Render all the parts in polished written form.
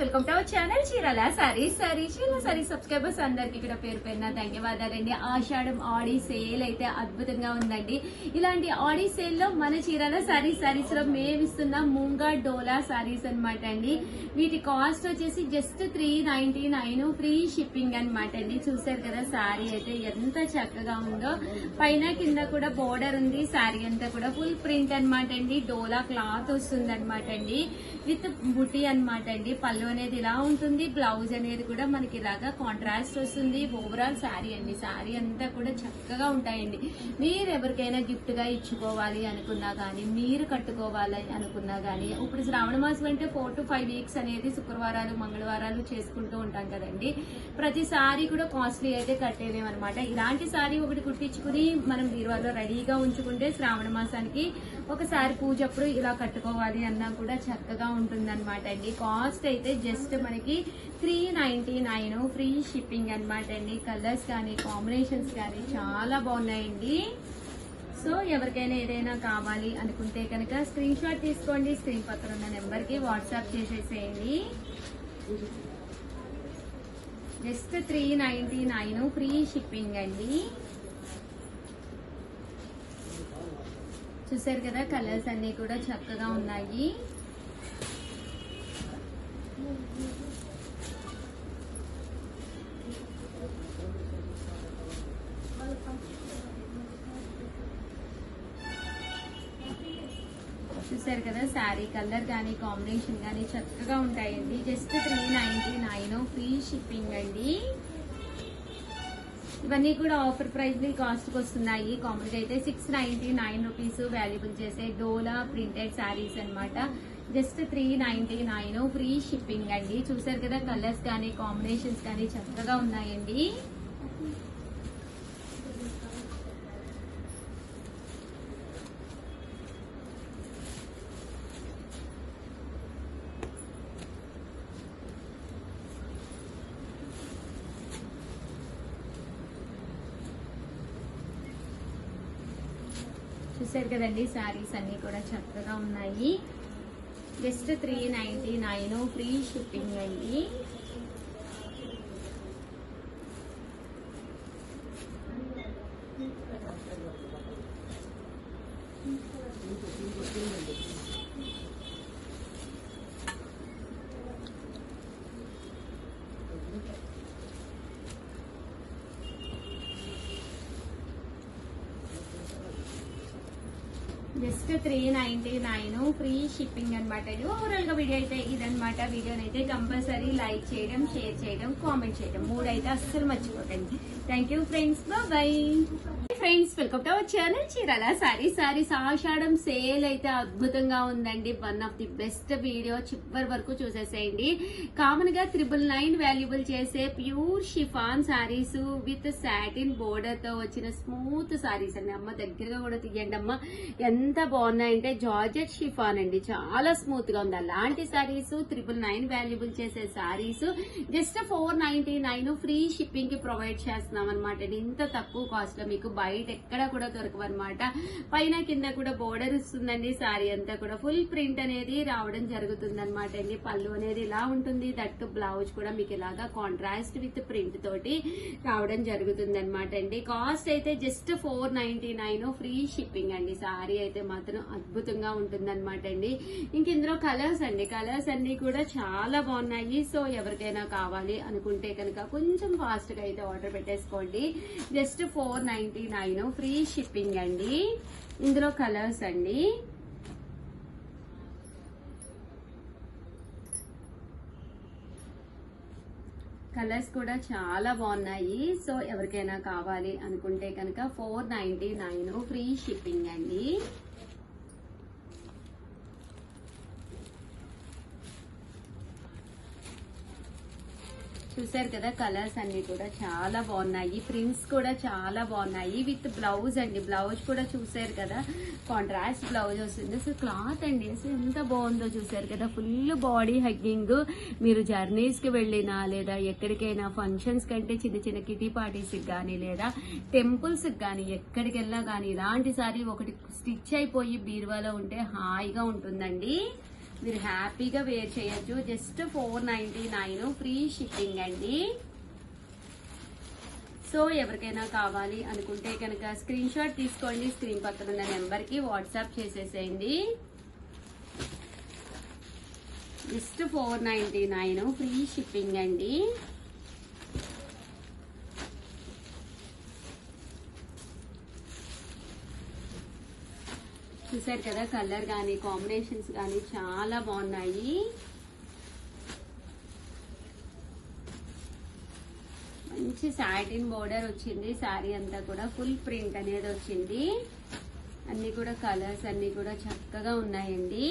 Welcome to our channel Chirala saris Chirala saris subscribers అందరికి ఇక్కడ పేరు పేరున ధన్యవాదాలండి. ఆషాఢం ఆడి సేల్ అయితే అద్భుతంగా ఉందండి. ఇలాంటి ఆడి సేల్ లో మన చీరాల సారీస్ లో మేము ఇస్తున్న ముంగా డోలా సారీస్ అనమాట అండి. వీటి కాస్ట్ వచ్చేసి జస్ట్ 399 ఫ్రీ షిప్పింగ్ అనమాట అండి. చూసారు కదా సారీ అయితే ఎంత చక్కగా ఉందో. పైన కింద కూడా బోర్డర్ ఉంది. సారీ అంతా కూడా ఫుల్ ప్రింట్ అనమాట అండి. డోలా క్లాత్ వస్తుంది అనమాట అండి. విత్ బుటీ అనమాట అండి. పళ్ళు అనేది ఇలా ఉంటుంది. బ్లౌజ్ అనేది కూడా మనకి ఇలాగా కాంట్రాస్ట్ వస్తుంది. ఓవరాల్ శారీ అండి. శారీ అంతా కూడా చక్కగా ఉంటాయండి. మీరు ఎవరికైనా గిఫ్ట్ గా ఇచ్చుకోవాలి అనుకున్నా గానీ, మీరు కట్టుకోవాలి అనుకున్నా గానీ, ఇప్పుడు శ్రావణ మాసం అంటే 4 to 5 వీక్స్ అనేది శుక్రవారాలు మంగళవారాలు చేసుకుంటూ ఉంటాం కదండి. ప్రతి సారీ కూడా కాస్ట్లీ అయితే కట్టేలేమన్నమాట. ఇలాంటి సారీ ఒకటి కుట్టించుకుని మనం బీరువాలో రెడీగా ఉంచుకుంటే శ్రావణ మాసానికి ఒకసారి పూజ అప్పుడు ఇలా కట్టుకోవాలి అన్నా కూడా చక్కగా ఉంటుంది అనమాట అండి. కాస్ట్ అయితే జస్ట్ మనకి 399 ఫ్రీ షిప్పింగ్ అనమాట అండి. కలర్స్ కానీ కాంబినేషన్స్ కానీ చాలా బాగున్నాయండి. సో ఎవరికైనా ఏదైనా కావాలి అనుకుంటే కనుక స్క్రీన్ షాట్ తీసుకోండి. స్క్రీన్ పక్కన ఉన్న నెంబర్ కి వాట్సాప్ చేసేసేయండి. జస్ట్ 399 ఫ్రీ షిప్పింగ్ అండి. చూసారు కదా కలర్స్ అన్ని కూడా చక్కగా ఉన్నాయి. చూసారు కదా శారీ కలర్ కానీ కాంబినేషన్ కానీ చక్కగా ఉంటాయండి. జస్ట్ 399 ఫ్రీ షిప్పింగ్ అండి. ఇవన్నీ కూడా ఆఫర్ ప్రైస్ కాస్ట్ కి వస్తున్నాయి. కామన్ గా అయితే 699 రూపీస్ వాల్యుబుల్ చేసే డోలా ప్రింటెడ్ శారీస్ అనమాట. జస్ట్ 399 ఫ్రీ షిప్పింగ్ అండి. చూసారు కదా కలర్స్ కానీ కాంబినేషన్స్ కానీ చక్కగా ఉన్నాయండి. చూసారు కదండి శారీస్ అన్ని కూడా చక్కగా ఉన్నాయి. జస్ట్ 399 ఫ్రీ షిప్పింగ్ అండి. జస్ట్ 399 ఫ్రీ షిప్పింగ్ అనమాట. ఓవరాల్ గా వీడియో అయితే ఇదనమాట. వీడియోనైతే కంపల్సరీ లైక్ చేయడం, షేర్ చేయడం, కామెంట్ చేయడం 3 అయితే అస్సలు మర్చిపోకండి. Thank you friends. Bye friends, welcome to our channel Chirala saris Ashadham sale అయితే అద్భుతంగా ఉందండి. One of the best video చివరి వరకు చూసేసేయండి. కామన్ గా 999 వాల్యుబుల్ చేసే pure chiffon saris with satin border తో వచ్చిన స్మూత్ సారీస్ అండి. అమ్మ దగ్గరగా కూడా తీయండి అమ్మ. ఎంత బాగున్నాయంటే జార్జెట్ షిఫాన్ అండి. చాలా స్మూత్ గా ఉంది. అలాంటి సారీస్ 999 వాల్యుబుల్ చేసే సారీస్ జస్ట్ 499 ఫ్రీ షిప్పింగ్ కి ప్రొవైడ్ చేస్తున్నాం అనమాట. ఇంత తక్కువ కాస్ట్ లో మీకు బయట ఎక్కడ కూడా దొరకవన్నమాట. పైన కింద కూడా బోర్డర్ ఇస్తుందండి. సారీ అంతా కూడా ఫుల్ ప్రింట్ అనేది రావడం జరుగుతుంది అనమాట అండి. పళ్ళు అనేది ఇలా ఉంటుంది. దట్ బ్లౌజ్ కూడా మీకు ఇలాగా కాంట్రాస్ట్ విత్ ప్రింట్ తోటి రావడం జరుగుతుంది అనమాట అండి. కాస్ట్ అయితే జస్ట్ 499 ఫ్రీ షిప్పింగ్ అండి. సారీ అయితే మాత్రం అద్భుతంగా ఉంటుంది అనమాట అండి. ఇంక ఇందులో కలర్స్ అండి. కలర్స్ అన్ని కూడా చాలా బాగున్నాయి. సో ఎవరికైనా కావాలి అనుకుంటే కనుక కొంచెం ఫాస్ట్ గా అయితే ఆర్డర్ పెట్టేసుకోండి. జస్ట్ 499 ఫ్రీ షిప్పింగ్ అండి. ఇందులో కలర్స్ అండి. కలర్స్ కూడా చాలా బాగున్నాయి. సో ఎవరికైనా కావాలి అనుకుంటే కనుక 499 ఫ్రీ షిప్పింగ్ అండి. చూసారు కదా కలర్స్ అన్ని కూడా చాలా బాగున్నాయి. ప్రింట్స్ కూడా చాలా బాగున్నాయి. విత్ బ్లౌజ్ అండి. బ్లౌజ్ కూడా చూసారు కదా కాంట్రాస్ట్ బ్లౌజ్ వస్తుంది. అసలు క్లాత్ అండి అసలు ఎంత బాగుందో చూసారు కదా. Full body hugging. మీరు జర్నీస్ కి వెళ్ళినా లేదా ఎక్కడికైనా ఫంక్షన్స్ కంటే చిన్న చిన్న కిటీ పార్టీస్ కి గానీ లేదా టెంపుల్స్ కి గానీ ఎక్కడికి వెళ్ళా గానీ ఇలాంటి సారీ ఒకటి స్టిచ్ అయిపోయి బీరువాలో ఉంటే హాయిగా ఉంటుందండి. మీరు హ్యాపీగా వేర్ చేయొచ్చు. జస్ట్ 499 ఫ్రీ షిప్పింగ్ అండి. సో ఎవరికైనా కావాలి అనుకుంటే కనుక స్క్రీన్ షాట్ తీసుకోండి, స్క్రీన్ పక్కన ఉన్న నెంబర్కి వాట్సాప్ చేసేసేయండి. జస్ట్ 499 ఫ్రీ షిప్పింగ్ అండి. చూసారు కదా, కలర్ కానీ కాంబినేషన్స్ కానీ చాలా బాగున్నాయి. మంచి సాటిన్ బోర్డర్ వచ్చింది. శారీ అంతా కూడా ఫుల్ ప్రింట్ అనేది వచ్చింది. అన్ని కూడా కలర్స్ అన్ని కూడా చక్కగా ఉన్నాయండి.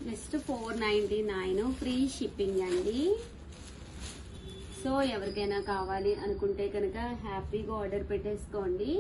జస్ట్ 499 ఫ్రీ షిప్పింగ్ అండి. సో ఎవరికైనా కావాలి అనుకుంటే కనుక హ్యాపీగా ఆర్డర్ పెట్టేసుకోండి.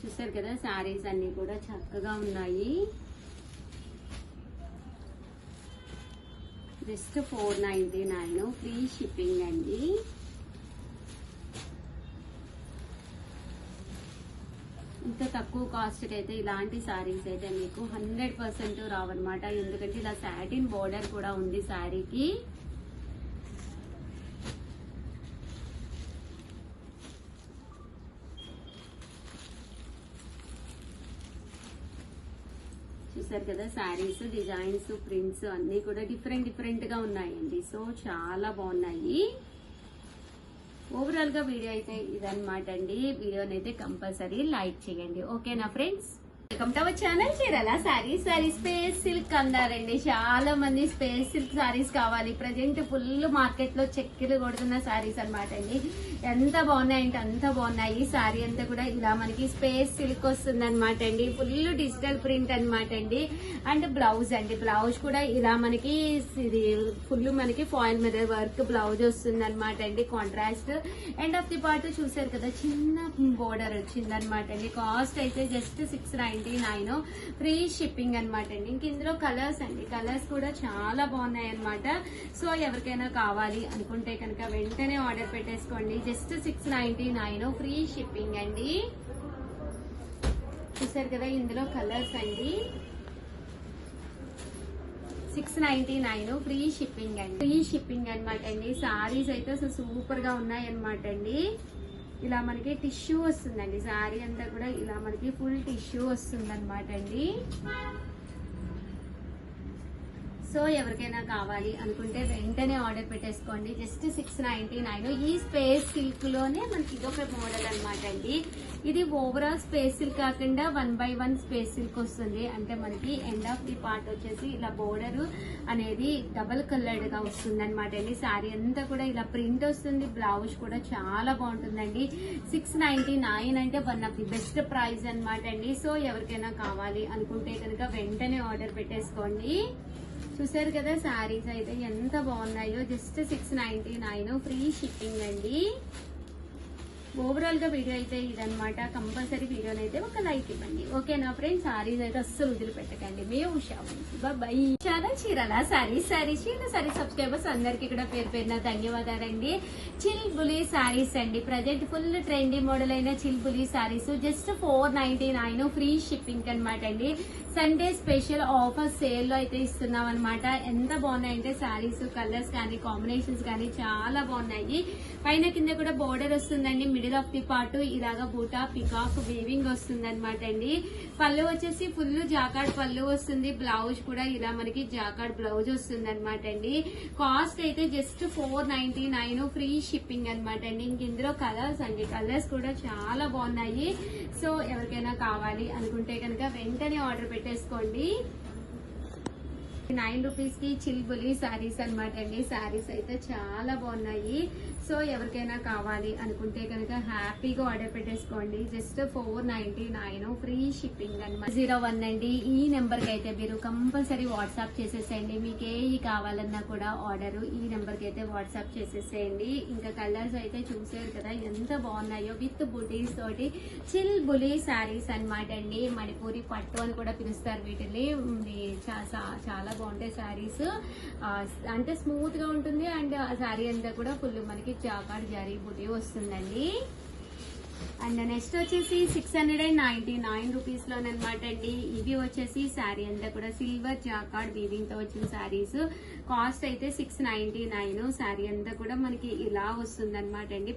చూసారు కదా, శారీస్ అన్ని కూడా చక్కగా ఉన్నాయి. జస్ట్ 499 ఫ్రీ షిప్పింగ్ అండి. ఇంత తక్కువ కాస్ట్ అయితే ఇలాంటి శారీస్ అయితే మీకు 100% రావన్నమాట. ఎందుకంటే ఇలా సాటిన్ బోర్డర్ కూడా ఉంది శారీకి. చూసారు కదా, శారీస్ డిజైన్స్ ప్రింట్స్ అన్ని కూడా డిఫరెంట్ గా ఉన్నాయండి. సో చాలా బాగున్నాయి. ఓవరాల్ గా వీడియో అయితే ఇదన్నమాట అండి. వీడియోని అయితే కంపల్సరీ లైక్ చేయండి. ఓకేనా friends? Welcome to our channel Chirala saris. Space silk అన్నారండి. చాలా మంది స్పేస్ సిల్క్ సారీస్ కావాలి. ప్రజెంట్ ఫుల్ మార్కెట్ లో చెక్కిలు కొడుతున్న సారీస్ అనమాట అండి. ఎంత బాగున్నాయంటే అంత బాగున్నాయి. సారీ అంతా కూడా ఇలా మనకి స్పేస్ సిల్క్ వస్తుంది అనమాట అండి. ఫుల్ డిజిటల్ ప్రింట్ అనమాట అండి. అండ్ బ్లౌజ్ అండి, బ్లౌజ్ కూడా ఇలా మనకి ఇది ఫుల్ మనకి ఫాయిల్ మీద వర్క్ బ్లౌజ్ వస్తుంది అనమాట అండి. Contrast end of the part చూసారు కదా, చిన్న బోర్డర్ వచ్చింది అనమాట అండి. కాస్ట్ అయితే జస్ట్ 699 ఫ్రీ షిప్పింగ్ అనమాట అండి. ఇంక ఇందులో కలర్స్ అండి, కలర్స్ కూడా చాలా బాగున్నాయి అనమాట. సో ఎవరికైనా కావాలి అనుకుంటే కనుక వెంటనే ఆర్డర్ పెట్టేసుకోండి. జస్ట్ 699 ఫ్రీ షిప్పింగ్ అండి. చూసారు కదా, ఇందులో కలర్స్ అండి. 699 ఫ్రీ షిప్పింగ్ అండి. ఫ్రీ షిప్పింగ్ అనమాట అండి. సారీస్ అయితే అసలు సూపర్ గా ఉన్నాయి అనమాట అండి. ఇలా మనకి టిష్యూ వస్తుందండి. శారీ అంతా కూడా ఇలా మనకి ఫుల్ టిష్యూ వస్తుంది అనమాట అండి. సో ఎవరికైనా కావాలి అనుకుంటే వెంటనే ఆర్డర్ పెట్టేసుకోండి. జస్ట్ 699. ఈ స్పేస్ సిల్క్ లోనే మనకి ఇదొక మోడల్ అనమాట అండి. ఇది ఓవరాల్ స్పేస్ సిల్క్ కాకుండా 1/1 స్పేస్ సిల్క్ వస్తుంది. అంటే మనకి ఎండ్ ఆఫ్ ది పార్ట్ వచ్చేసి ఇలా బోర్డర్ అనేది డబల్ కలర్డ్ గా వస్తుంది అనమాట అండి. శారీ అంతా కూడా ఇలా ప్రింట్ వస్తుంది. బ్లౌజ్ కూడా చాలా బాగుంటుందండి. 699 అంటే one of the best price అనమాట అండి. సో ఎవరికైనా కావాలి అనుకుంటే కనుక వెంటనే ఆర్డర్ పెట్టేసుకోండి. చూసారు కదా, శారీస్ అయితే ఎంత బాగున్నాయో. జస్ట్ 699 ఫ్రీ షిప్పింగ్ అండి. ఓవరాల్ గా వీడియో అయితే ఇదనమాట. కంపల్సరీ వీడియోని అయితే ఒక లైక్ ఇవ్వండి. ఓకేనా ఫ్రెండ్స్? సారీస్ అయితే అస్సలు వదిలిపెట్టకండి. మే ఉషా బై. Channel Chirala saris. Sari subscribers అందరికి కూడా పేరు పేరున ధన్యవాదాలండి. చిల్ బులి సారీస్ అండి. ప్రజెంట్ ఫుల్ ట్రెండీ మోడల్ అయిన చిల్ బులి సారీస్ జస్ట్ 499 ఫ్రీ షిప్పింగ్ అనమాట అండి. సండే స్పెషల్ ఆఫర్ సేల్ లో అయితే ఇస్తున్నాం అనమాట. ఎంత బాగున్నాయంటే సారీస్ కలర్స్ కానీ కాంబినేషన్స్ కానీ చాలా బాగున్నాయి. పైన కింద కూడా బోర్డర్ వస్తుందండి. మిడిల్ ఆఫ్ ది పార్ట్ ఇలాగా బూటా పికాక్ వీవింగ్ వస్తుంది అనమాట అండి. పళ్ళు వచ్చేసి ఫుల్ జాకార్డ్ పళ్ళు వస్తుంది. బ్లౌజ్ కూడా ఇలా మనకి జాకార్డ్ బ్లౌజ్ వస్తుంది అనమాట అండి. కాస్ట్ అయితే జస్ట్ 499 ఫ్రీ షిప్పింగ్ అనమాట అండి. ఇంక ఇందులో కలర్స్ అండి, కలర్స్ కూడా చాలా బాగున్నాయి. సో ఎవరికైనా కావాలి అనుకుంటే కనుక వెంటనే ఆర్డర్ పెట్టేసుకోండి. 9 రూపీస్ కి చిల్బులి సారీస్ అనమాట అండి. సారీస్ అయితే చాలా బాగున్నాయి. సో ఎవరికైనా కావాలి అనుకుంటే కనుక హ్యాపీగా ఆర్డర్ పెట్టేసుకోండి. జస్ట్ 499 ఫ్రీ షిప్పింగ్ అనమాట. 01 అండి. ఈ నెంబర్ కి అయితే మీరు కంపల్సరీ వాట్సాప్ చేసేసేయండి. మీకు ఏ కావాలన్నా కూడా ఆర్డర్ ఈ నెంబర్ కి అయితే వాట్సాప్ చేసేసేయండి. ఇంకా కలర్స్ అయితే చూసారు కదా ఎంత బాగున్నాయో. విత్ బుటీస్ తోటి చిల్ బులి సారీస్ అనమాట అండి. మణిపూరి పట్టు అని కూడా పిలుస్తారు వీటిని. చాలా బాగుంటాయి సారీస్. అంటే స్మూత్ గా ఉంటుంది. అండ్ ఆ సారీ అంతా కూడా ఫుల్ మనకి జాకార్డ్ జరీ బుటీ వస్తుందండి. అండ్ నెక్స్ట్ వచ్చేసి 699 రూపీస్ లోనమాట అండి. ఇవి వచ్చేసి శారీ అంతా కూడా సిల్వర్ జాకార్డ్ వీవింగ్ తో వచ్చిన శారీస్. కాస్ట్ అయితే 699. శారీ అంతా కూడా మనకి ఇలా వస్తుంది అనమాట అండి.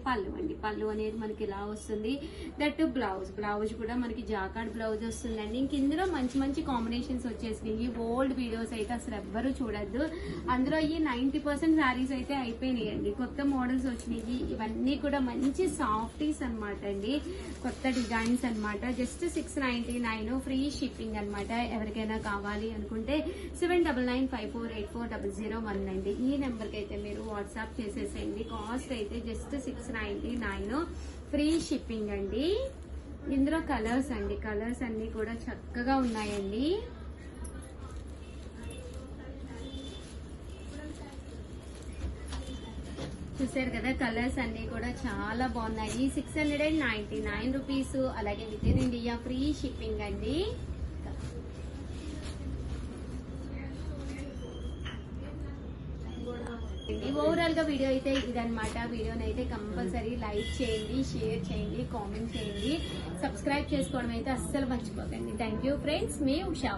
పళ్ళు అనేది మనకి ఇలా వస్తుంది. దట్ బ్లౌజ్ కూడా మనకి జాకార్డ్ బ్లౌజ్ వస్తుందండి. ఇంక ఇందులో మంచి మంచి కాంబినేషన్స్ వచ్చేసినాయి. ఓల్డ్ వీడియోస్ అయితే అసలు ఎవ్వరూ చూడొద్దు. అందులో ఈ 90% శారీస్ అయితే అయిపోయినాయండి. కొత్త మోడల్స్ వచ్చినాయి. ఇవన్నీ కూడా మంచి సాఫ్టీస్ అనమాట అండి. కొత్త డిజైన్స్ అన్నమాట. జస్ట్ 699 ఫ్రీ షిప్పింగ్ అన్నమాట. ఎవరికైనా కావాలి అనుకుంటే 7995484001 ఈ నెంబర్ కి అయితే మీరు వాట్సాప్ చేసేసేయండి. కాస్ట్ అయితే జస్ట్ 699 ఫ్రీ షిప్పింగ్ అండి. ఇందులో కలర్స్ అన్ని కూడా చక్కగా ఉన్నాయండి. చూసారు కదా, కలర్స్ అన్ని కూడా చాలా బాగున్నాయి. 699 రూపీస్. అలాగే with in India free shipping అండి. ఓవరాల్ గా వీడియో అయితే ఇదన్నమాట. వీడియోని అయితే కంపల్సరీ లైక్ చేయండి, షేర్ చేయండి, కామెంట్ చేయండి, సబ్స్క్రైబ్ చేసుకోవడం అయితే అస్సలు మర్చిపోకండి. Thank you friends, me Usha.